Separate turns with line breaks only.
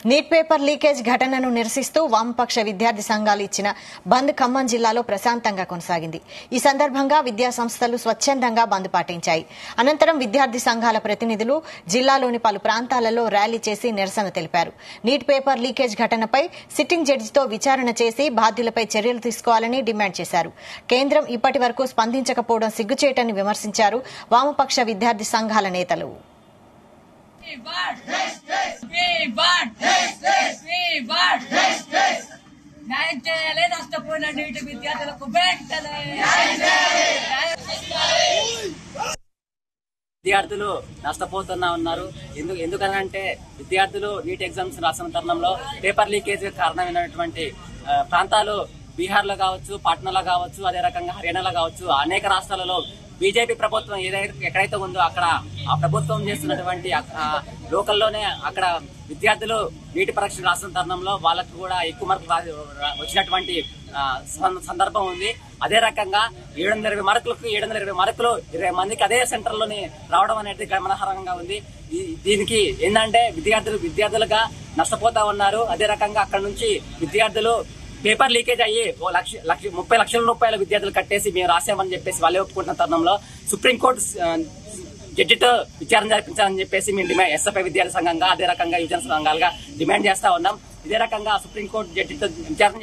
Neat paper leakage ఘటనను నిరసిస్తూ వామపక్ష విద్యార్థి సంఘాలు ఇచ్చిన బంద్ ఖమ్మం జిల్లాలో ప్రశాంతంగా కొనసాగింది. ఈ సందర్భంగా విద్యా సంస్థలు స్వచ్ఛందంగా బంద్ పాటించాయి. అనంతరం విద్యార్థి సంఘాల ప్రతినిధులు జిల్లాలోని పలు ప్రాంతాలలో ర్యాలీ చేసి నిరసన తెలిపారు. నీట్ పేపర్ లీకేజ్ ఘటనపై సిట్టింగ్ జడ్జితో విచారణ చేసి బాధ్యులపై చర్యలు తీసుకోవాలని డిమాండ్ చేశారు. కేంద్రం ఇప్పటి వరకు స్పందించకపోవడం సిగ్గుచేటని విమర్శించారు వామపక్ష విద్యార్థి సంఘాల నేతలు.
విద్యార్థులు నష్టపోతున్నా ఉన్నారు. ఎందుకనంటే విద్యార్థులు నీట్ ఎగ్జామ్స్ రాసిన తరుణంలో పేపర్ లీకేజ్ కారణమైనటువంటి ప్రాంతాలు బీహార్ లో కావచ్చు, పాట్నాలో కావచ్చు, అదే రకంగా హర్యానాలో కావచ్చు, అనేక రాష్ట్రాలలో బీజేపీ ప్రభుత్వం ఎక్కడైతే ఉందో అక్కడ ఆ ప్రభుత్వం చేస్తున్నటువంటి లోకల్లోనే అక్కడ విద్యార్థులు నీటి పరీక్ష రాసిన తరుణంలో వాళ్ళకు కూడా ఎక్కువ మార్కులు వచ్చినటువంటి సందర్భం ఉంది. అదే రకంగా 720 మార్కులకు 720 మార్కులు 20 మందికి అదే సెంటర్ లోనే రావడం అనేది గమనార్హంగా ఉంది. దీనికి ఏంటంటే విద్యార్థులుగా నష్టపోతా ఉన్నారు. అదే రకంగా అక్కడ నుంచి విద్యార్థులు పేపర్ లీకేజ్ అయ్యి 30 లక్షల రూపాయల విద్యార్థులు కట్టేసి మేము రాసామని చెప్పేసి వాళ్ళే ఒప్పుకుంటున్న తరుణంలో సుప్రీంకోర్టు జడ్జితో విచారణ జరిపించాలని చెప్పేసి మేము ఎస్ఎఫ్ఐ విద్యార్థి సంఘంగా అదే రకంగా యువజన సంఘాలుగా డిమాండ్ చేస్తా ఉన్నాం. ఇదే రకంగా సుప్రీంకోర్టు జడ్జితో విచారణ